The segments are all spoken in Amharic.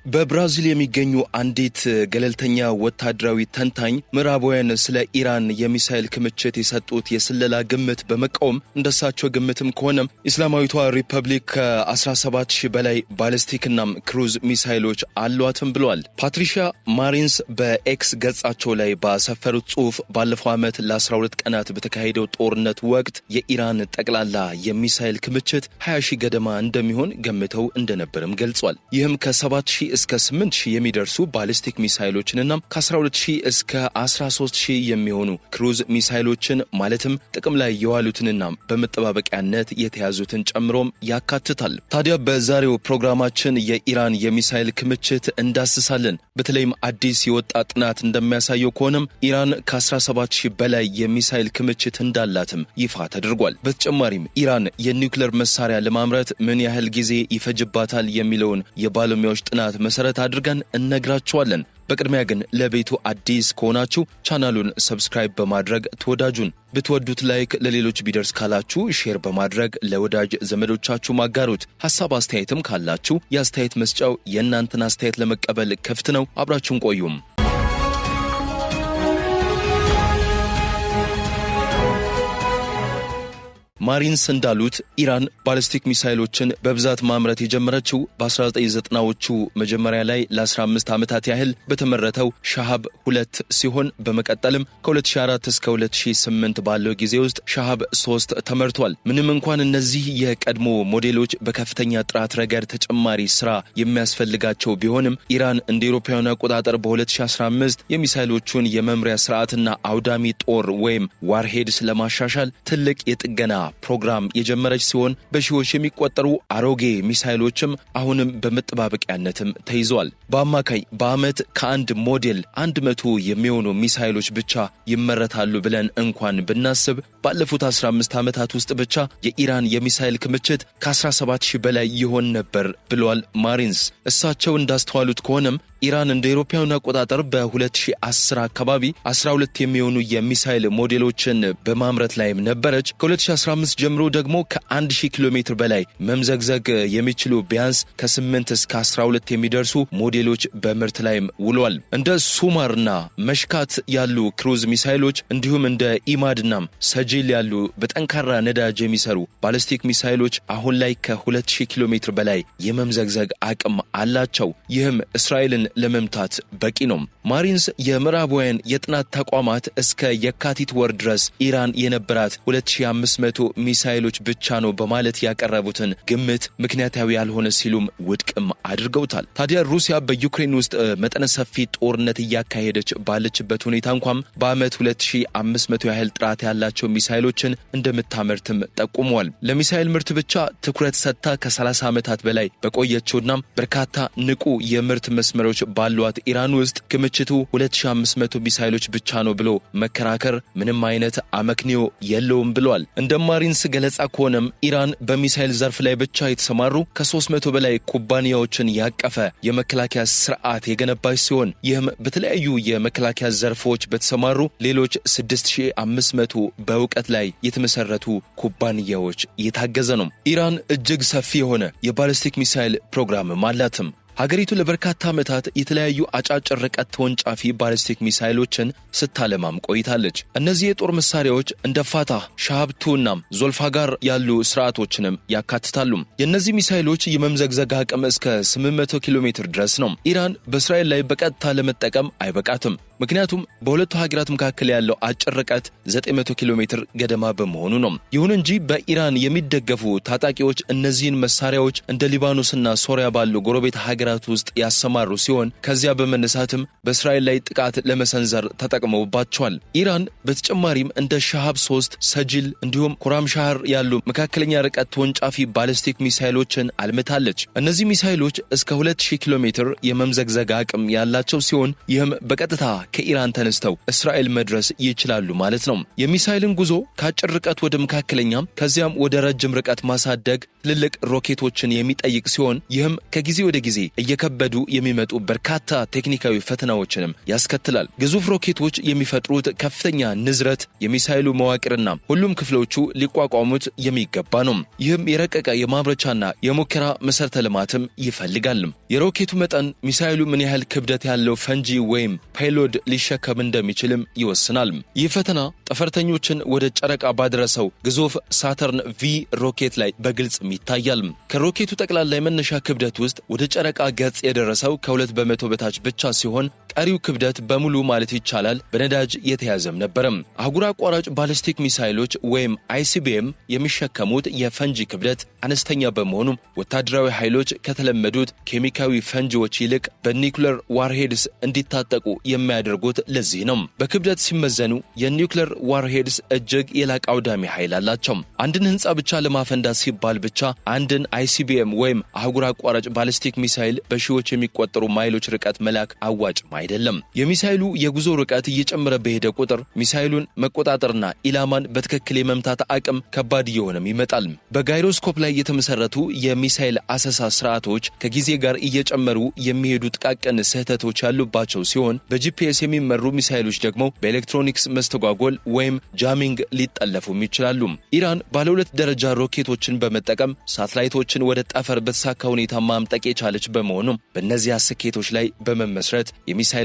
በብራዚል የሚገኙ አንዲት ገለልተኛ ወታደራዊ ተንታኝ ምዕራባውያን ስለ ኢራን የሚሳኤል ክምችት የሰጡት የስለላ ግምት በመቃወም እንደሳቸው ግምትም ከሆነ እስላማዊቷ ሪፐብሊክ ከ17000 በላይ ባሊስቲክና ክሩዝ ሚሳኤሎች አሏትም ብለዋል። ፓትሪሺያ ማሪንስ በኤክስ ገጻቸው ላይ ባሰፈሩት ጽሑፍ ባለፈው ዓመት ለ12 ቀናት በተካሄደው ጦርነት ወቅት የኢራን ጠቅላላ የሚሳኤል ክምችት 20000 ገደማ እንደሚሆን ገምተው እንደነበርም ገልጿል። ይህም ከ7000 እስከ 8000 የሚደርሱ ባሊስቲክ ሚሳኤሎችንና ከ12000 እስከ 13000 የሚሆኑ ክሩዝ ሚሳኤሎችን ማለትም ጥቅም ላይ የዋሉትንና በመጠባበቂያነት የተያዙትን ጨምሮም ያካትታል። ታዲያ በዛሬው ፕሮግራማችን የኢራን የሚሳኤል ክምችት እንዳስሳለን። በተለይም አዲስ የወጣ ጥናት እንደሚያሳየው ከሆነም ኢራን ከ17000 በላይ የሚሳኤል ክምችት እንዳላትም ይፋ ተደርጓል። በተጨማሪም ኢራን የኒውክሌር መሳሪያ ለማምረት ምን ያህል ጊዜ ይፈጅባታል የሚለውን የባለሙያዎች ጥናት መሰረት አድርገን እነግራችኋለን። በቅድሚያ ግን ለቤቱ አዲስ ከሆናችሁ ቻናሉን ሰብስክራይብ በማድረግ ተወዳጁን። ብትወዱት ላይክ፣ ለሌሎች ቢደርስ ካላችሁ ሼር በማድረግ ለወዳጅ ዘመዶቻችሁ ማጋሩት። ሐሳብ አስተያየትም ካላችሁ የአስተያየት መስጫው የእናንተን አስተያየት ለመቀበል ክፍት ነው። አብራችሁን ቆዩም። ማሪንስ እንዳሉት ኢራን ባሊስቲክ ሚሳኤሎችን በብዛት ማምረት የጀመረችው በ1990ዎቹ መጀመሪያ ላይ ለ15 ዓመታት ያህል በተመረተው ሻሃብ 2 ሲሆን በመቀጠልም ከ2004 እስከ 2008 ባለው ጊዜ ውስጥ ሻሃብ 3 ተመርቷል። ምንም እንኳን እነዚህ የቀድሞ ሞዴሎች በከፍተኛ ጥራት ረገድ ተጨማሪ ስራ የሚያስፈልጋቸው ቢሆንም ኢራን እንደ አውሮፓውያን አቆጣጠር በ2015 የሚሳኤሎቹን የመምሪያ ስርዓትና አውዳሚ ጦር ወይም ዋርሄድስ ለማሻሻል ትልቅ የጥገና ፕሮግራም የጀመረች ሲሆን በሺዎች የሚቆጠሩ አሮጌ ሚሳኤሎችም አሁንም በመጠባበቂያነትም ተይዘዋል። በአማካይ በአመት ከአንድ ሞዴል 100 የሚሆኑ ሚሳኤሎች ብቻ ይመረታሉ ብለን እንኳን ብናስብ ባለፉት 15 ዓመታት ውስጥ ብቻ የኢራን የሚሳኤል ክምችት ከ17000 በላይ ይሆን ነበር ብለዋል ማሪንስ። እሳቸው እንዳስተዋሉት ከሆነም ኢራን እንደ አውሮፓውያን አቆጣጠር በ2010 አካባቢ 12 የሚሆኑ የሚሳኤል ሞዴሎችን በማምረት ላይም ነበረች። ከ2015 ጀምሮ ደግሞ ከ1000 ኪሎ ሜትር በላይ መምዘግዘግ የሚችሉ ቢያንስ ከ8 እስከ 12 የሚደርሱ ሞዴሎች በምርት ላይም ውለዋል። እንደ ሱማርና መሽካት ያሉ ክሩዝ ሚሳኤሎች እንዲሁም እንደ ኢማድና ሰጂል ያሉ በጠንካራ ነዳጅ የሚሰሩ ባሊስቲክ ሚሳኤሎች አሁን ላይ ከ2000 ኪሎ ሜትር በላይ የመምዘግዘግ አቅም አላቸው። ይህም እስራኤልን ለመምታት በቂ ነው። ማሪንስ የምዕራባውያን የጥናት ተቋማት እስከ የካቲት ወር ድረስ ኢራን የነበራት 2500 ሚሳኤሎች ብቻ ነው በማለት ያቀረቡትን ግምት ምክንያታዊ ያልሆነ ሲሉም ውድቅም አድርገውታል። ታዲያ ሩሲያ በዩክሬን ውስጥ መጠነ ሰፊ ጦርነት እያካሄደች ባለችበት ሁኔታ እንኳን በአመት 2500 ያህል ጥራት ያላቸው ሚሳኤሎችን እንደምታመርትም ጠቁመዋል። ለሚሳኤል ምርት ብቻ ትኩረት ሰጥታ ከ30 ዓመታት በላይ በቆየችውና በርካታ ንቁ የምርት መስመሮች ባሏት ኢራን ውስጥ ክምችቱ 2500 ሚሳኤሎች ብቻ ነው ብሎ መከራከር ምንም አይነት አመክንዮ የለውም ብለዋል። እንደ ማሪንስ ገለጻ ከሆነም ኢራን በሚሳኤል ዘርፍ ላይ ብቻ የተሰማሩ ከ300 በላይ ኩባንያዎችን ያቀፈ የመከላከያ ስርዓት የገነባች ሲሆን ይህም በተለያዩ የመከላከያ ዘርፎች በተሰማሩ ሌሎች 6500 በእውቀት ላይ የተመሰረቱ ኩባንያዎች የታገዘ ነው። ኢራን እጅግ ሰፊ የሆነ የባሊስቲክ ሚሳኤል ፕሮግራም አላትም። ሀገሪቱ ለበርካታ ዓመታት የተለያዩ አጫጭር ርቀት ተወንጫፊ ባሊስቲክ ሚሳኤሎችን ስታለማም ቆይታለች። እነዚህ የጦር መሳሪያዎች እንደ ፋታህ፣ ሻሃብ-2ና ዞልፋጋር ያሉ ስርዓቶችንም ያካትታሉ። የእነዚህ ሚሳኤሎች የመምዘግዘግ አቅም እስከ 800 ኪሎ ሜትር ድረስ ነው። ኢራን በእስራኤል ላይ በቀጥታ ለመጠቀም አይበቃትም። ምክንያቱም በሁለቱ ሀገራት መካከል ያለው አጭር ርቀት 900 ኪሎ ሜትር ገደማ በመሆኑ ነው። ይሁን እንጂ በኢራን የሚደገፉ ታጣቂዎች እነዚህን መሳሪያዎች እንደ ሊባኖስና ሶሪያ ባሉ ጎረቤት ሀገራት ውስጥ ያሰማሩ ሲሆን ከዚያ በመነሳትም በእስራኤል ላይ ጥቃት ለመሰንዘር ተጠቅመውባቸዋል። ኢራን በተጨማሪም እንደ ሻሃብ 3፣ ሰጂል እንዲሁም ኮራምሻህር ያሉ መካከለኛ ርቀት ተወንጫፊ ባሊስቲክ ሚሳኤሎችን አልምታለች። እነዚህ ሚሳኤሎች እስከ 2000 ኪሎ ሜትር የመምዘግዘግ አቅም ያላቸው ሲሆን ይህም በቀጥታ ከኢራን ተነስተው እስራኤል መድረስ ይችላሉ ማለት ነው። የሚሳኤልን ጉዞ ከአጭር ርቀት ወደ መካከለኛም ከዚያም ወደ ረጅም ርቀት ማሳደግ ትልልቅ ሮኬቶችን የሚጠይቅ ሲሆን ይህም ከጊዜ ወደ ጊዜ እየከበዱ የሚመጡ በርካታ ቴክኒካዊ ፈተናዎችንም ያስከትላል። ግዙፍ ሮኬቶች የሚፈጥሩት ከፍተኛ ንዝረት የሚሳኤሉ መዋቅርና ሁሉም ክፍሎቹ ሊቋቋሙት የሚገባ ነው። ይህም የረቀቀ የማምረቻና የሙከራ መሰረተ ልማትም ይፈልጋል። የሮኬቱ መጠን ሚሳኤሉ ምን ያህል ክብደት ያለው ፈንጂ ወይም ፔሎድ ሊሸከም እንደሚችልም ይወስናል። ይህ ፈተና ጠፈርተኞችን ወደ ጨረቃ ባደረሰው ግዙፍ ሳተርን ቪ ሮኬት ላይ በግልጽ ይታያል። ከሮኬቱ ጠቅላላ የመነሻ ክብደት ውስጥ ወደ ጨረቃ ገጽ የደረሰው ከ2 በመቶ በታች ብቻ ሲሆን ቀሪው ክብደት በሙሉ ማለት ይቻላል በነዳጅ የተያዘም ነበረም። አህጉር አቋራጭ ባሊስቲክ ሚሳይሎች ወይም አይሲቢኤም የሚሸከሙት የፈንጂ ክብደት አነስተኛ በመሆኑ ወታደራዊ ኃይሎች ከተለመዱት ኬሚካዊ ፈንጂዎች ይልቅ በኒውክሌር ዋርሄድስ እንዲታጠቁ የሚያደርጉት ለዚህ ነው። በክብደት ሲመዘኑ የኒውክሌር ዋርሄድስ እጅግ የላቀ አውዳሚ ኃይል አላቸው። አንድን ህንፃ ብቻ ለማፈንዳት ሲባል ብቻ አንድን አይሲቢኤም ወይም አህጉር አቋራጭ ባሊስቲክ ሚሳይል በሺዎች የሚቆጠሩ ማይሎች ርቀት መላክ አዋጭ አይደለም። የሚሳይሉ የጉዞ ርቀት እየጨመረ በሄደ ቁጥር ሚሳይሉን መቆጣጠርና ኢላማን በትክክል የመምታት አቅም ከባድ እየሆነም ይመጣል። በጋይሮስኮፕ ላይ የተመሰረቱ የሚሳይል አሰሳ ስርዓቶች ከጊዜ ጋር እየጨመሩ የሚሄዱ ጥቃቅን ስህተቶች ያሉባቸው ሲሆን በጂፒኤስ የሚመሩ ሚሳይሎች ደግሞ በኤሌክትሮኒክስ መስተጓጎል ወይም ጃሚንግ ሊጠለፉም ይችላሉ። ኢራን ባለ 2 ደረጃ ሮኬቶችን በመጠቀም ሳተላይቶችን ወደ ጠፈር በተሳካ ሁኔታ ማምጠቅ የቻለች በመሆኑ በእነዚያ ስኬቶች ላይ በመመስረት የሚሳይሎቿን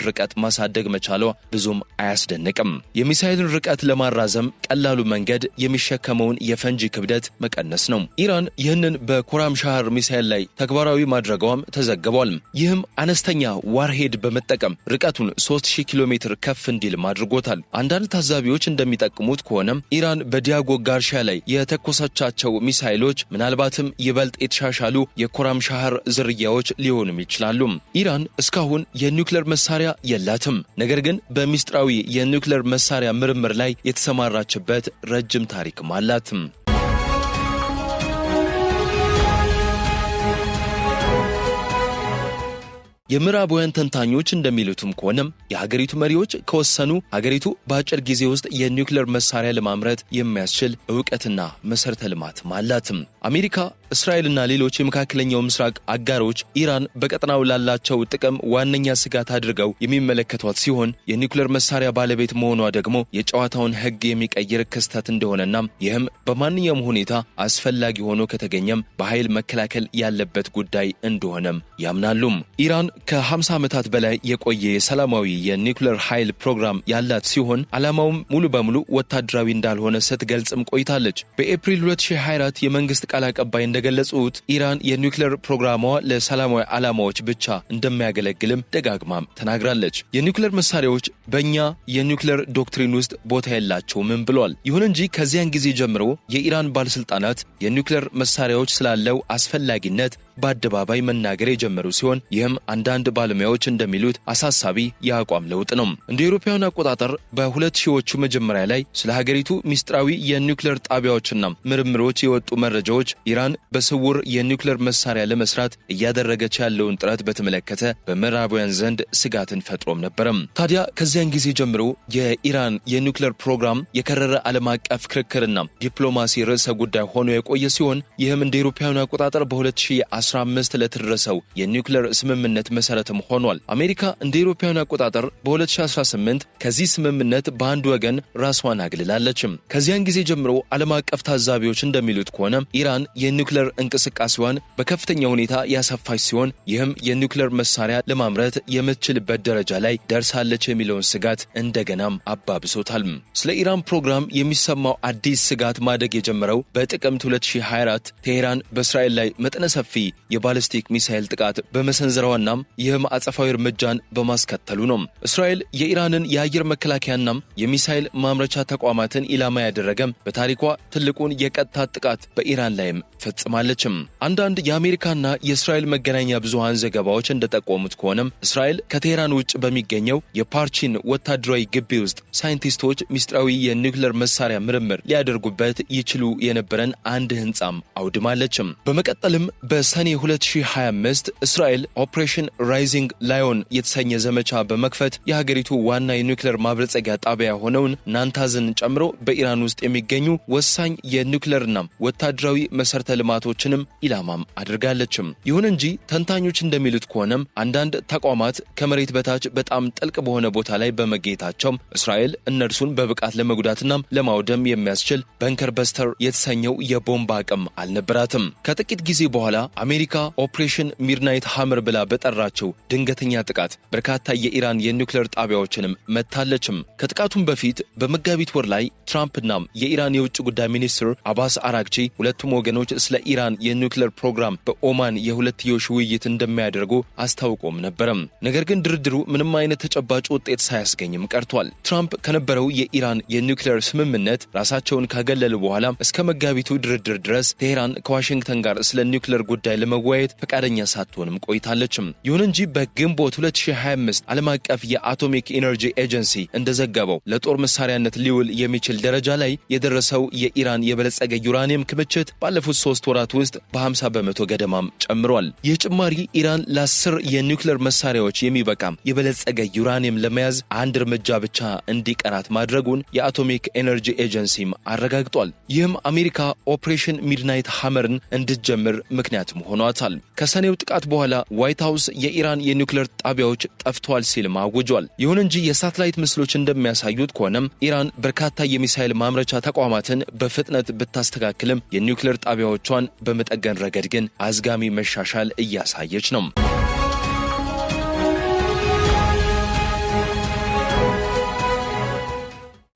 ርቀት ማሳደግ መቻሏ ብዙም አያስደንቅም። የሚሳይልን ርቀት ለማራዘም ቀላሉ መንገድ የሚሸከመውን የፈንጂ ክብደት መቀነስ ነው። ኢራን ይህንን በኮራም ሻህር ሚሳይል ላይ ተግባራዊ ማድረጓም ተዘግቧል። ይህም አነስተኛ ዋርሄድ በመጠቀም ርቀቱን 3000 ኪሎ ሜትር ከፍ እንዲል አድርጎታል። አንዳንድ ታዛቢዎች እንደሚጠቅሙት ከሆነም ኢራን በዲያጎ ጋርሺያ ላይ የተኮሰቻቸው ሚሳይሎች ምናልባትም ይበልጥ የተሻሻሉ የኮራም ሻህር ዝርያዎች ሊሆኑም ይችላሉ። ኢራን እስካሁን የኒውክሌር መሳሪያ የላትም። ነገር ግን በሚስጥራዊ የኒውክሌር መሳሪያ ምርምር ላይ የተሰማራችበት ረጅም ታሪክም አላት። የምዕራባውያን ተንታኞች እንደሚሉትም ከሆነም የሀገሪቱ መሪዎች ከወሰኑ ሀገሪቱ በአጭር ጊዜ ውስጥ የኒውክሌር መሳሪያ ለማምረት የሚያስችል ዕውቀትና መሰረተ ልማት አላትም። አሜሪካ፣ እስራኤልና ሌሎች የመካከለኛው ምስራቅ አጋሮች ኢራን በቀጠናው ላላቸው ጥቅም ዋነኛ ስጋት አድርገው የሚመለከቷት ሲሆን የኒውክሌር መሳሪያ ባለቤት መሆኗ ደግሞ የጨዋታውን ሕግ የሚቀይር ክስተት እንደሆነና ይህም በማንኛውም ሁኔታ አስፈላጊ ሆኖ ከተገኘም በኃይል መከላከል ያለበት ጉዳይ እንደሆነም ያምናሉ። ኢራን ከ50 ዓመታት በላይ የቆየ የሰላማዊ የኒውክሌር ኃይል ፕሮግራም ያላት ሲሆን ዓላማውም ሙሉ በሙሉ ወታደራዊ እንዳልሆነ ስትገልጽም ቆይታለች። በኤፕሪል 2024 የመንግስት ቃል አቀባይ እንደገለጹት ኢራን የኒውክሌር ፕሮግራሟ ለሰላማዊ ዓላማዎች ብቻ እንደሚያገለግልም ደጋግማም ተናግራለች። የኒውክሌር መሳሪያዎች በእኛ የኒውክሌር ዶክትሪን ውስጥ ቦታ የላቸውም ብሏል። ይሁን እንጂ ከዚያን ጊዜ ጀምሮ የኢራን ባለስልጣናት የኒውክሌር መሳሪያዎች ስላለው አስፈላጊነት በአደባባይ መናገር የጀመሩ ሲሆን ይህም አንዳንድ ባለሙያዎች እንደሚሉት አሳሳቢ የአቋም ለውጥ ነው። እንደ አውሮፓውያን አቆጣጠር በ2000ዎቹ መጀመሪያ ላይ ስለ ሀገሪቱ ሚስጥራዊ የኒውክሌር ጣቢያዎችና ምርምሮች የወጡ መረጃዎች ኢራን በስውር የኒውክሌር መሳሪያ ለመስራት እያደረገች ያለውን ጥረት በተመለከተ በምዕራባውያን ዘንድ ስጋትን ፈጥሮም ነበረም። ታዲያ ከዚያን ጊዜ ጀምሮ የኢራን የኒውክሌር ፕሮግራም የከረረ ዓለም አቀፍ ክርክርና ዲፕሎማሲ ርዕሰ ጉዳይ ሆኖ የቆየ ሲሆን ይህም እንደ አውሮፓውያን አቆጣጠር በ2015 ለተደረሰው የኒውክሌር ስምምነት መሰረትም ሆኗል። አሜሪካ እንደ አውሮፓውያን አቆጣጠር በ2018 ከዚህ ስምምነት በአንድ ወገን ራስዋን አግልላለች። ከዚያን ጊዜ ጀምሮ ዓለም አቀፍ ታዛቢዎች እንደሚሉት ከሆነ ኢራን የኒውክሌር እንቅስቃሴዋን በከፍተኛ ሁኔታ ያሰፋች ሲሆን ይህም የኒውክሌር መሳሪያ ለማምረት የምትችልበት ደረጃ ላይ ደርሳለች የሚለውን ስጋት እንደገናም አባብሶታል። ስለ ኢራን ፕሮግራም የሚሰማው አዲስ ስጋት ማደግ የጀመረው በጥቅምት 2024 ቴሄራን በእስራኤል ላይ መጠነ ሰፊ የባሊስቲክ ሚሳኤል ጥቃት በመሰንዘሯና ይህም አጸፋዊ እርምጃን በማስከተሉ ነው። እስራኤል የኢራንን የአየር መከላከያና የሚሳኤል ማምረቻ ተቋማትን ኢላማ ያደረገም በታሪኳ ትልቁን የቀጥታ ጥቃት በኢራን ላይም ፈጽማለችም። አንዳንድ የአሜሪካና የእስራኤል መገናኛ ብዙሃን ዘገባዎች እንደጠቆሙት ከሆነም እስራኤል ከቴሄራን ውጭ በሚገኘው የፓርቺን ወታደራዊ ግቢ ውስጥ ሳይንቲስቶች ሚስጥራዊ የኒውክሌር መሳሪያ ምርምር ሊያደርጉበት ይችሉ የነበረን አንድ ህንጻም አውድማለችም። በመቀጠልም በሰኔ ሰኔ 2025 እስራኤል ኦፕሬሽን ራይዚንግ ላዮን የተሰኘ ዘመቻ በመክፈት የሀገሪቱ ዋና የኒውክሌር ማብለጸጊያ ጣቢያ ሆነውን ናታንዝን ጨምሮ በኢራን ውስጥ የሚገኙ ወሳኝ የኒውክሌርና ወታደራዊ መሰረተ ልማቶችንም ኢላማም አድርጋለችም። ይሁን እንጂ ተንታኞች እንደሚሉት ከሆነም አንዳንድ ተቋማት ከመሬት በታች በጣም ጥልቅ በሆነ ቦታ ላይ በመገኘታቸው እስራኤል እነርሱን በብቃት ለመጉዳትና ለማውደም የሚያስችል በንከር በስተር የተሰኘው የቦምብ አቅም አልነበራትም። ከጥቂት ጊዜ በኋላ አሜሪካ ኦፕሬሽን ሚድናይት ሃመር ብላ በጠራቸው ድንገተኛ ጥቃት በርካታ የኢራን የኒውክሌር ጣቢያዎችንም መታለችም። ከጥቃቱም በፊት በመጋቢት ወር ላይ ትራምፕና የኢራን የውጭ ጉዳይ ሚኒስትር አባስ አራግቺ ሁለቱም ወገኖች ስለ ኢራን የኒውክሌር ፕሮግራም በኦማን የሁለትዮሽ ውይይት እንደሚያደርጉ አስታውቆም ነበረም። ነገር ግን ድርድሩ ምንም አይነት ተጨባጭ ውጤት ሳያስገኝም ቀርቷል። ትራምፕ ከነበረው የኢራን የኒውክሌር ስምምነት ራሳቸውን ካገለሉ በኋላ እስከ መጋቢቱ ድርድር ድረስ ቴሄራን ከዋሽንግተን ጋር ስለ ኒውክሌር ጉዳይ ለመወያየት ፈቃደኛ ሳትሆንም ቆይታለችም። ይሁን እንጂ በግንቦት 2025 ዓለም አቀፍ የአቶሚክ ኢነርጂ ኤጀንሲ እንደዘገበው ለጦር መሳሪያነት ሊውል የሚችል ደረጃ ላይ የደረሰው የኢራን የበለጸገ ዩራኒየም ክምችት ባለፉት 3 ወራት ውስጥ በ50 በመቶ ገደማም ጨምሯል። ይህ ጭማሪ ኢራን ለ10 የኒውክሌር መሳሪያዎች የሚበቃም የበለጸገ ዩራኒየም ለመያዝ አንድ እርምጃ ብቻ እንዲቀራት ማድረጉን የአቶሚክ ኤነርጂ ኤጀንሲም አረጋግጧል። ይህም አሜሪካ ኦፕሬሽን ሚድናይት ሃመርን እንድትጀምር ምክንያትም ሆኗታል። ከሰኔው ጥቃት በኋላ ዋይት ሃውስ የኢራን የኒውክሌር ጣቢያዎች ጠፍቷል ሲልም አውጇል። ይሁን እንጂ የሳተላይት ምስሎች እንደሚያሳዩት ከሆነም ኢራን በርካታ የሚሳኤል ማምረቻ ተቋማትን በፍጥነት ብታስተካክልም የኒውክሌር ጣቢያዎቿን በመጠገን ረገድ ግን አዝጋሚ መሻሻል እያሳየች ነው።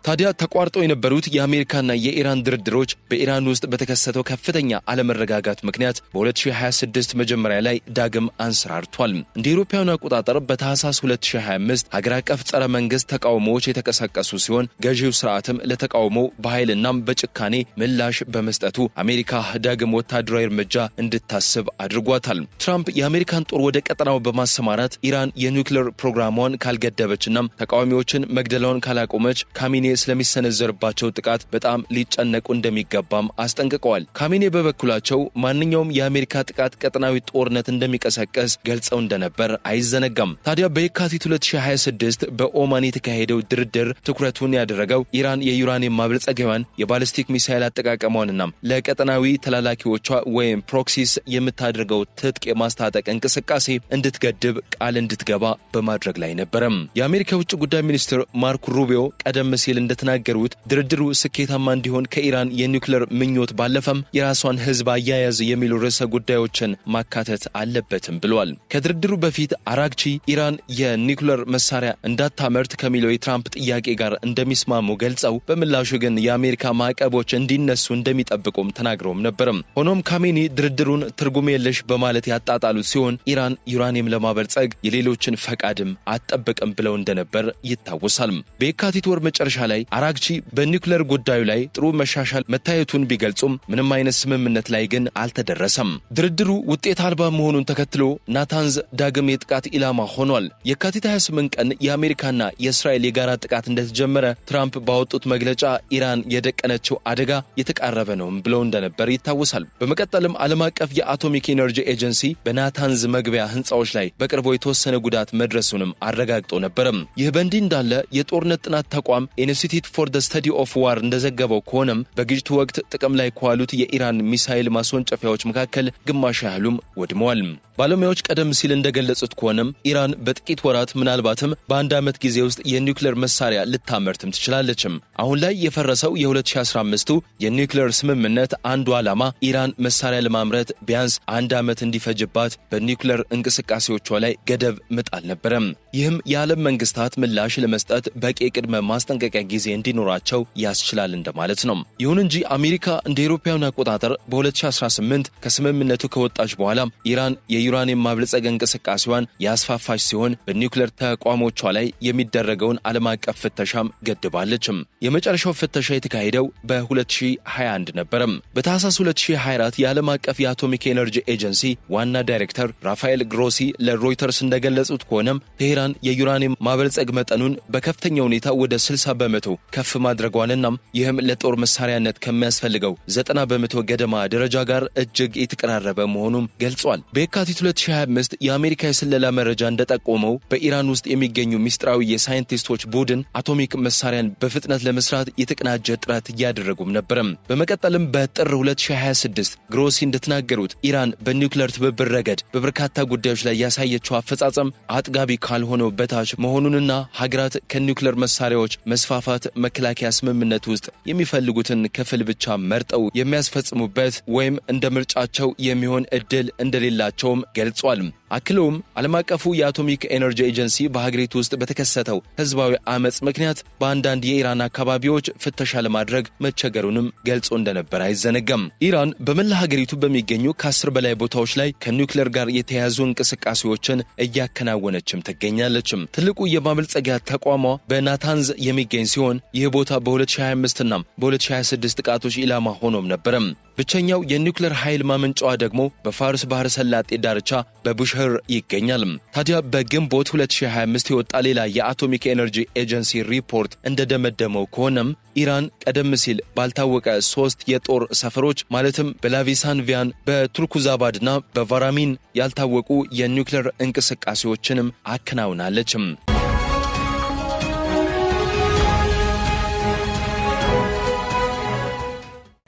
ታዲያ ተቋርጠው የነበሩት የአሜሪካና የኢራን ድርድሮች በኢራን ውስጥ በተከሰተው ከፍተኛ አለመረጋጋት ምክንያት በ2026 መጀመሪያ ላይ ዳግም አንሰራርቷል። እንደ አውሮፓውያኑ አቆጣጠር በታህሳስ 2025 ሀገር አቀፍ ጸረ መንግስት ተቃውሞዎች የተቀሰቀሱ ሲሆን ገዢው ስርዓትም ለተቃውሞ በኃይልና በጭካኔ ምላሽ በመስጠቱ አሜሪካ ዳግም ወታደራዊ እርምጃ እንድታስብ አድርጓታል። ትራምፕ የአሜሪካን ጦር ወደ ቀጠናው በማሰማራት ኢራን የኒውክሌር ፕሮግራሟን ካልገደበችና ተቃዋሚዎችን መግደሏን ካላቆመች ካሚኔ ስለሚሰነዘርባቸው ጥቃት በጣም ሊጨነቁ እንደሚገባም አስጠንቅቀዋል። ካሚኔ በበኩላቸው ማንኛውም የአሜሪካ ጥቃት ቀጠናዊ ጦርነት እንደሚቀሰቀስ ገልጸው እንደነበር አይዘነጋም። ታዲያ በየካቲት 2026 በኦማን የተካሄደው ድርድር ትኩረቱን ያደረገው ኢራን የዩራኒየም ማብለጸጊያዋን የባሊስቲክ ሚሳይል አጠቃቀሟንና ለቀጠናዊ ተላላኪዎቿ ወይም ፕሮክሲስ የምታደርገው ትጥቅ የማስታጠቅ እንቅስቃሴ እንድትገድብ ቃል እንድትገባ በማድረግ ላይ ነበረም። የአሜሪካ የውጭ ጉዳይ ሚኒስትር ማርኮ ሩቢዮ ቀደም ሲል እንደተናገሩት ድርድሩ ስኬታማ እንዲሆን ከኢራን የኒውክሌር ምኞት ባለፈም የራሷን ሕዝብ አያያዝ የሚሉ ርዕሰ ጉዳዮችን ማካተት አለበትም ብለዋል። ከድርድሩ በፊት አራግቺ ኢራን የኒውክሌር መሳሪያ እንዳታመርት ከሚለው የትራምፕ ጥያቄ ጋር እንደሚስማሙ ገልጸው በምላሹ ግን የአሜሪካ ማዕቀቦች እንዲነሱ እንደሚጠብቁም ተናግረውም ነበርም። ሆኖም ካሜኒ ድርድሩን ትርጉም የለሽ በማለት ያጣጣሉት ሲሆን ኢራን ዩራኒየም ለማበልጸግ የሌሎችን ፈቃድም አትጠብቅም ብለው እንደነበር ይታወሳል። በየካቲት ወር መጨረሻ ላይ አራግቺ በኒውክሌር ጉዳዩ ላይ ጥሩ መሻሻል መታየቱን ቢገልጹም ምንም አይነት ስምምነት ላይ ግን አልተደረሰም። ድርድሩ ውጤት አልባ መሆኑን ተከትሎ ናታንዝ ዳግም የጥቃት ኢላማ ሆኗል። የካቲት 28 ቀን የአሜሪካና የእስራኤል የጋራ ጥቃት እንደተጀመረ ትራምፕ ባወጡት መግለጫ ኢራን የደቀነችው አደጋ የተቃረበ ነው ብለው እንደነበር ይታወሳል። በመቀጠልም ዓለም አቀፍ የአቶሚክ ኢነርጂ ኤጀንሲ በናታንዝ መግቢያ ህንፃዎች ላይ በቅርቡ የተወሰነ ጉዳት መድረሱንም አረጋግጦ ነበርም። ይህ በእንዲህ እንዳለ የጦርነት ጥናት ተቋም ኢንስቲትዩት ፎር ዘ ስተዲ ኦፍ ዋር እንደዘገበው ከሆነም በግጭቱ ወቅት ጥቅም ላይ ከዋሉት የኢራን ሚሳኤል ማስወንጨፊያዎች መካከል ግማሽ ያህሉም ወድመዋል። ባለሙያዎች ቀደም ሲል እንደገለጹት ከሆነም ኢራን በጥቂት ወራት ምናልባትም በአንድ ዓመት ጊዜ ውስጥ የኒውክሌር መሳሪያ ልታመርትም ትችላለችም። አሁን ላይ የፈረሰው የ2015ቱ የኒውክሌር ስምምነት አንዱ ዓላማ ኢራን መሳሪያ ለማምረት ቢያንስ 1 ዓመት እንዲፈጅባት በኒውክሌር እንቅስቃሴዎቿ ላይ ገደብ መጣል ነበረም። ይህም የዓለም መንግስታት ምላሽ ለመስጠት በቂ ቅድመ ማስጠንቀቂያ ጊዜ እንዲኖራቸው ያስችላል እንደማለት ነው። ይሁን እንጂ አሜሪካ እንደ አውሮፓውያን አቆጣጠር በ2018 ከስምምነቱ ከወጣች በኋላ ኢራን የዩራኒየም ማብለጸግ እንቅስቃሴዋን ያስፋፋች ሲሆን በኒውክሌር ተቋሞቿ ላይ የሚደረገውን ዓለም አቀፍ ፍተሻም ገድባለችም። የመጨረሻው ፍተሻ የተካሄደው በ2021 ነበረም። በታህሳስ 2024 የዓለም አቀፍ የአቶሚክ ኤነርጂ ኤጀንሲ ዋና ዳይሬክተር ራፋኤል ግሮሲ ለሮይተርስ እንደገለጹት ከሆነም ቴሄራን የዩራኒየም ማበልጸግ መጠኑን በከፍተኛ ሁኔታ ወደ 60% በመቶ ከፍ ማድረጓንና ይህም ለጦር መሳሪያነት ከሚያስፈልገው 90 በመቶ ገደማ ደረጃ ጋር እጅግ የተቀራረበ መሆኑን ገልጿል። በየካቲት 2025 የአሜሪካ የስለላ መረጃ እንደጠቆመው በኢራን ውስጥ የሚገኙ ሚስጥራዊ የሳይንቲስቶች ቡድን አቶሚክ መሳሪያን በፍጥነት ለመስራት የተቀናጀ ጥረት እያደረጉም ነበርም። በመቀጠልም በጥር 2026 ግሮሲ እንደተናገሩት ኢራን በኒውክሌር ትብብር ረገድ በበርካታ ጉዳዮች ላይ ያሳየችው አፈጻጸም አጥጋቢ ካልሆነው በታች መሆኑንና ሀገራት ከኒውክሌር መሳሪያዎች መስፋፋት መከላከያ ስምምነት ውስጥ የሚፈልጉትን ክፍል ብቻ መርጠው የሚያስፈጽሙበት ወይም እንደ ምርጫቸው የሚሆን እድል እንደሌላቸውም ገልጿል። አክለውም ዓለም አቀፉ የአቶሚክ ኤነርጂ ኤጀንሲ በሀገሪቱ ውስጥ በተከሰተው ህዝባዊ አመጽ ምክንያት በአንዳንድ የኢራን አካባቢዎች ፍተሻ ለማድረግ መቸገሩንም ገልጾ እንደነበር አይዘነጋም። ኢራን በመላ ሀገሪቱ በሚገኙ ከ10 በላይ ቦታዎች ላይ ከኒውክሌር ጋር የተያያዙ እንቅስቃሴዎችን እያከናወነችም ትገኛለችም። ትልቁ የማበልጸጊያ ተቋሟ በናታንዝ የሚገኝ ሲሆን ይህ ቦታ በ2025 እና በ2026 ጥቃቶች ኢላማ ሆኖም ነበረም። ብቸኛው የኒውክሌር ኃይል ማመንጫዋ ደግሞ በፋርስ ባህረ ሰላጤ ዳርቻ በቡሽህር ይገኛል። ታዲያ በግንቦት 2025 የወጣ ሌላ የአቶሚክ ኤነርጂ ኤጀንሲ ሪፖርት እንደደመደመው ከሆነም ኢራን ቀደም ሲል ባልታወቀ 3 የጦር ሰፈሮች ማለትም በላቪሳንቪያን፣ በቱርኩዛባድና በቫራሚን ያልታወቁ የኒውክሌር እንቅስቃሴዎችንም አከናውናለችም።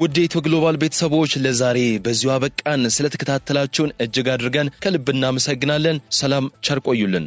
ውድ ኢትዮ ግሎባል ቤተሰቦች ለዛሬ በዚሁ አበቃን። ስለተከታተላችሁን እጅግ አድርገን ከልብ እናመሰግናለን። ሰላም ቸር ቆዩልን።